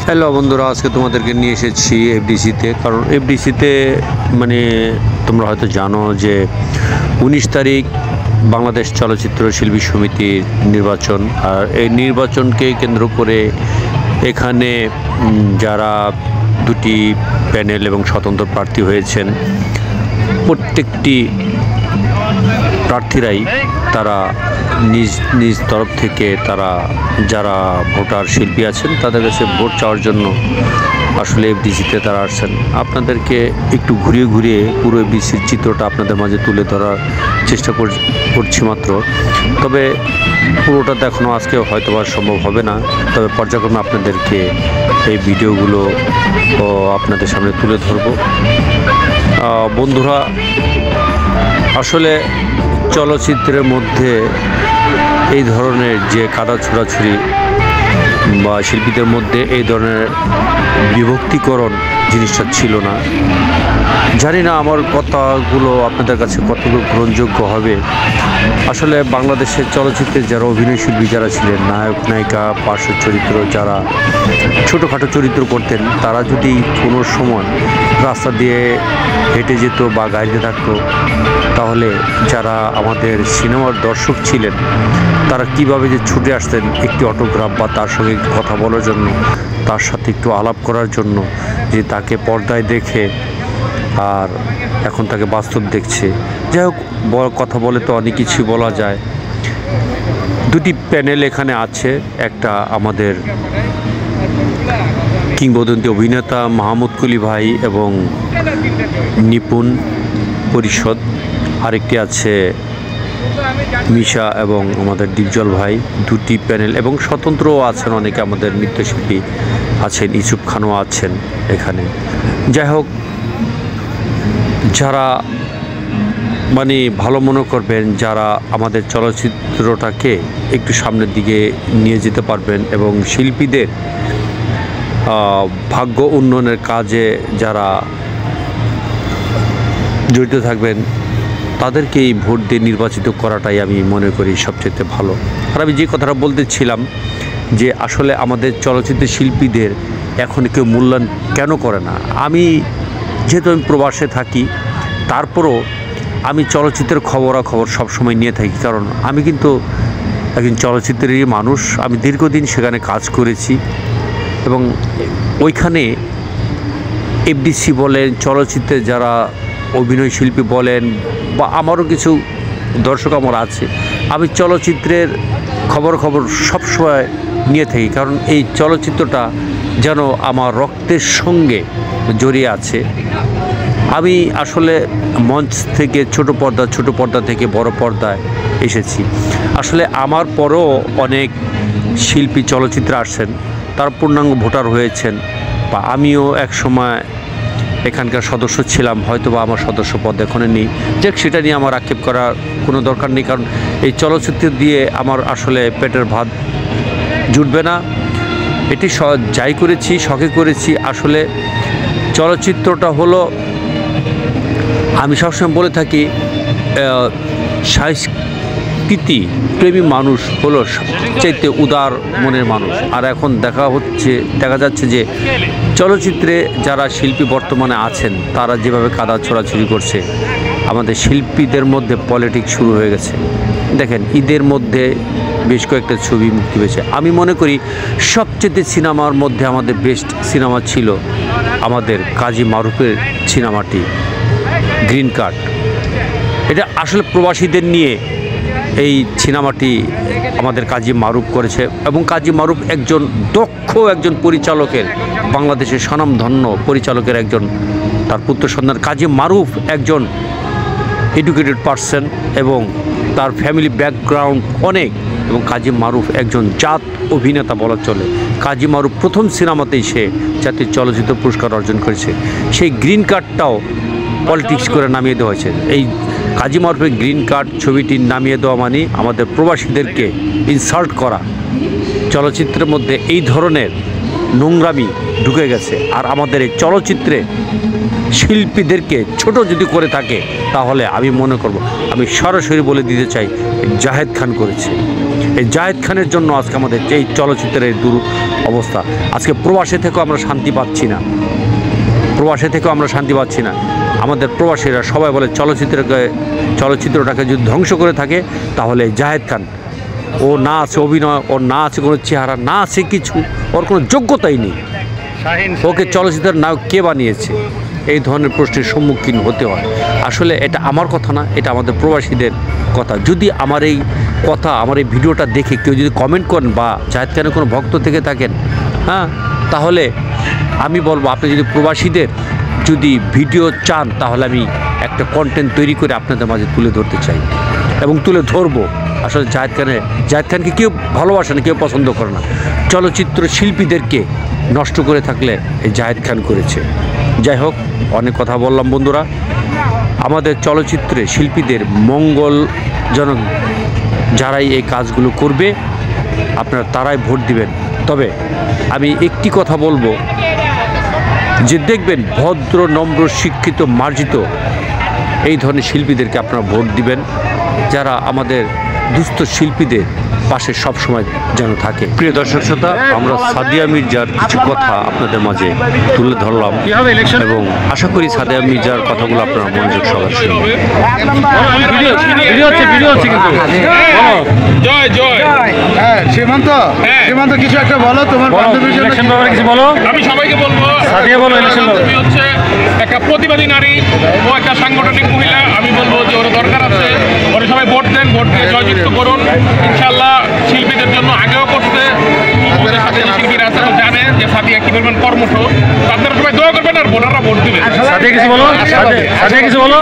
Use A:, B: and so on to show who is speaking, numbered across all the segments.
A: Hello বন্ধুরা, আজকে তোমাদেরকে নিয়ে এসেছি এফডিসিতে। কারণ এফডিসিতে মানে তোমরা হয়তো জানো যে 19 তারিখ বাংলাদেশ চলচ্চিত্র শিল্পী সমিতির নির্বাচন। আর এই নির্বাচনকে কেন্দ্র করে এখানে যারা দুটি প্যানেল এবং স্বতন্ত্র প্রার্থী হয়েছেন, প্রত্যেকটি প্রার্থীরাই তারা নিজ নিজ তরফ থেকে তারা যারা ভোটার শিল্পী আছেন তাদের কাছে ভোট চাওয়ার জন্য আসলে এফডিসিতে তারা আসছেন। আপনাদেরকে একটু ঘুরিয়ে ঘুরিয়ে পুরো এফডিসির চিত্রটা আপনাদের মাঝে তুলে ধরার চেষ্টা করছি মাত্র। তবে পুরোটা দেখানো আজকে হয়তো বা সম্ভব হবে না, তবে পর্যায়ক্রমে আপনাদেরকে এই ভিডিওগুলো আপনাদের সামনে তুলে ধরব। বন্ধুরা, আসলে চলচ্চিত্রের মধ্যে এই ধরনের যে কাদা ছোড়াছুড়ি বা শিল্পীদের মধ্যে এই ধরনের বিভক্তিকরণ জিনিসটা ছিল না। জানি না আমার কথাগুলো আপনাদের কাছে কতটুকু গ্রহণযোগ্য হবে। আসলে বাংলাদেশের চলচ্চিত্রে যারা অভিনয় শিল্পী যারা ছিলেন, নায়ক নায়িকা, পার্শ্ব চরিত্র, যারা ছোটোখাটো চরিত্র করতেন, তারা যদি কোনো সময় রাস্তা দিয়ে হেঁটে যেত বা গাড়িতে থাকতো, তাহলে যারা আমাদের সিনেমার দর্শক ছিলেন তারা কিভাবে যে ছুটে আসতেন একটি অটোগ্রাফ বা তার সঙ্গে একটু কথা বলার জন্য, তার সাথে একটু আলাপ করার জন্য, যে তাকে পর্দায় দেখে আর এখন তাকে বাস্তব দেখছে। যাই হোক, কথা বলে তো অনেক কিছু বলা যায়। দুটি প্যানেল এখানে আছে, একটা আমাদের কিংবদন্তি অভিনেতা মাহমুদ কুলি ভাই এবং নিপুণ পরিষদ, আরেকটি আছে মিশা এবং আমাদের ডিপজল ভাই। দুটি প্যানেল এবং স্বতন্ত্রও আছেন অনেকে, আমাদের নৃত্যশিল্পী আছেন, ইউসুফ খানও আছেন এখানে। যাই হোক, যারা মানে ভালো মনে করবেন, যারা আমাদের চলচ্চিত্রটাকে একটু সামনের দিকে নিয়ে যেতে পারবেন এবং শিল্পীদের ভাগ্য উন্নয়নের কাজে যারা জড়িত থাকবেন, তাদেরকেই ভোট দিয়ে নির্বাচিত করাটাই আমি মনে করি সবচেয়ে ভালো। আর আমি যে কথাটা বলতেছিলাম যে আসলে আমাদের চলচ্চিত্র শিল্পীদের এখন কেউ মূল্যায়ন কেন করে না। আমি যেহেতু আমি প্রবাসে থাকি, তারপরও আমি চলচ্চিত্রের খবরাখবর সবসময় নিয়ে থাকি, কারণ আমি কিন্তু একজন চলচ্চিত্রেরই মানুষ। আমি দীর্ঘদিন সেখানে কাজ করেছি এবং ওইখানে এফডিসি বলেন, চলচ্চিত্রে যারা অভিনয় শিল্পী বলেন, বা আমারও কিছু দর্শক আমার আছে, আমি চলচ্চিত্রের খবর সবসময় নিয়ে থাকি, কারণ এই চলচ্চিত্রটা যেন আমার রক্তের সঙ্গে জড়িয়ে আছে। আমি আসলে মঞ্চ থেকে ছোট পর্দা থেকে বড় পর্দায় এসেছি। আসলে আমার পরও অনেক শিল্পী চলচ্চিত্রে আসছেন, তার পূর্ণাঙ্গ ভোটার হয়েছেন, বা আমিও এক সময় এখানকার সদস্য ছিলাম, হয়তো বা আমার সদস্য পদ এখনো নেই। যাক, সেটা নিয়ে আমার আক্ষেপ করার কোনো দরকার নেই, কারণ এই চলচ্চিত্র দিয়ে আমার আসলে পেটের ভাত জুটবে না। এটি যাই করেছি শখে করেছি। আসলে চলচ্চিত্রটা হলো, আমি সবসময় বলে থাকি, সংস্কৃতি প্রেমী মানুষ হলো সবচাইতে উদার মনের মানুষ। আর এখন দেখা যাচ্ছে যে চলচ্চিত্রে যারা শিল্পী বর্তমানে আছেন, তারা যেভাবে কাদা ছোড়াছুড়ি করছে, আমাদের শিল্পীদের মধ্যে পলিটিক্স শুরু হয়ে গেছে। দেখেন, ঈদের মধ্যে বেশ কয়েকটা ছবি মুক্তি পেয়েছে। আমি মনে করি সবচেয়ে সিনেমার মধ্যে আমাদের বেস্ট সিনেমা ছিল আমাদের কাজী মারুফের সিনেমাটি গ্রিন কার্ড। এটা আসলে প্রবাসীদের নিয়ে এই সিনেমাটি আমাদের কাজী মারুফ করেছে, এবং কাজী মারুফ একজন দক্ষ একজন পরিচালকের, বাংলাদেশের স্বনামধন্য পরিচালকের একজন, তার পুত্র সন্তান। কাজী মারুফ একজন এডুকেটেড পারসন এবং তার ফ্যামিলি ব্যাকগ্রাউন্ড অনেক, এবং কাজী মারুফ একজন জাত অভিনেতা বলা চলে। কাজী মারুফ প্রথম সিনেমাতেই সে জাতীয় চলচ্চিত্র পুরস্কার অর্জন করেছে। সেই গ্রিন কার্ডটাও পলিটিক্স করে নামিয়ে দেওয়া হয়েছে। এই কাজী মারুফের গ্রিন কার্ড ছবিটি নামিয়ে দেওয়া মানে আমাদের প্রবাসীদেরকে ইনসাল্ট করা। চলচ্চিত্রের মধ্যে এই ধরনের নোংরামি ঢুকে গেছে। আর আমাদের এই চলচ্চিত্রে শিল্পীদেরকে ছোট যদি করে থাকে, তাহলে আমি মনে করব, আমি সরাসরি বলে দিতে চাই, জাহেদ খান করেছে। এই জায়েদ খানের জন্য আজকে আমাদের এই চলচ্চিত্রের এই অবস্থা। আজকে প্রবাসে থেকেও আমরা শান্তি পাচ্ছি না, আমাদের প্রবাসীরা সবাই বলে চলচ্চিত্রটাকে যদি ধ্বংস করে থাকে তাহলে জায়েদ খান, ও না আছে অভিনয়, ওর না আছে কোনো চেহারা, না আছে কিছু, ওর কোনো যোগ্যতাই নেই, ওকে চলচ্চিত্রের নায়ক কে বানিয়েছে? এই ধরনের প্রশ্নের সম্মুখীন হতে হয়। আসলে এটা আমার কথা না, এটা আমাদের প্রবাসীদের কথা। যদি আমার এই ভিডিওটা দেখে কেউ যদি কমেন্ট করেন বা জায়েদ খানের কোনো ভক্ত থেকে থাকেন, হ্যাঁ, তাহলে আমি বলবো আপনি যদি প্রবাসীদের যদি ভিডিও চান তাহলে আমি একটা কন্টেন্ট তৈরি করে আপনাদের মাঝে তুলে ধরতে চাই এবং তুলে ধরবো। আসলে জায়েদ খানকে কেউ ভালোবাসে না, কেউ পছন্দ করে না। চলচ্চিত্র শিল্পীদেরকে নষ্ট করে থাকলে এই জায়েদ খান করেছে। যাই হোক, অনেক কথা বললাম বন্ধুরা। আমাদের চলচ্চিত্রে শিল্পীদের মঙ্গলজনক যারাই এই কাজগুলো করবে আপনারা তারাই ভোট দিবেন। তবে আমি একটি কথা বলবো যে দেখবেন ভদ্র, নম্র, শিক্ষিত, মার্জিত এই ধরনের শিল্পীদেরকে আপনারা ভোট দিবেন, যারা আমাদের দুস্থ শিল্পীদের পাশে সবসময় যেন থাকে। প্রিয় দর্শক শ্রোতা, আমরা সাদিয়া মির্জার কিছু কথা আপনাদের মাঝে তুলে ধরলাম এবং আশা করি সাদিয়া মির্জার কথাগুলো আপনারা মনোযোগ সহকারে শুনবেন।
B: সীমান্ত কিছু একটা বলো, তোমার ইলেকশন ব্যাপারে কিছু বলো। আমি সবাইকে বলবো, সাদিয়া বলো, ইলেকশন হচ্ছে একটা প্রতিবাদী নারী, ও একটা সাংগঠনিক মহিলা। আমি বলবো যে ওর দরকার আছে, ওরা সবাই ভোট দেন, ভোট দিয়ে জয়যুক্ত করুন। ইনশাল্লাহ শিল্পীদের জন্য আগেও করতে শিল্পীরা আছে, জানে যে সাদিয়া কি পরিমাণ কর্মঠ। আপনারা সবাই দোয়া করবেন আর ভোটাররা ভোট দিবেন। সাদিয়া কিছু বলো, সাদিয়া কিছু বলো।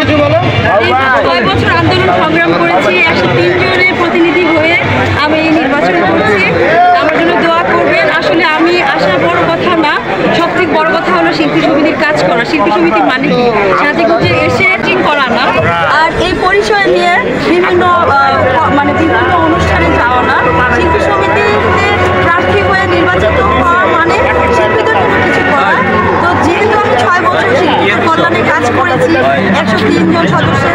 C: 6 বছর আন্দোলন সংগ্রাম করেছি, 103 জনের প্রতিনিধি হয়ে আমি নির্বাচন করছি। আমার জন্য দোয়া করবেন। আসলে আমি আসার বড় কথা না, সবথেকে বড় কথা হলো শিল্পী সমিতির কাজ করা। শিল্পী সমিতির মানে কি? সাথে এসে ট্রিং করা না, আর এই পরিচয় নিয়ে বিভিন্ন অনুষ্ঠানে যাওয়া না। শিল্পী সমিতিতে প্রার্থী হয়ে নির্বাচিত হওয়া মানে শিল্পীদের জন্য কিছু করা। তো যেহেতু আমি 6 বছর শিল্পীদের কল্যাণে কাজ করেছি, 103 জন সদস্যের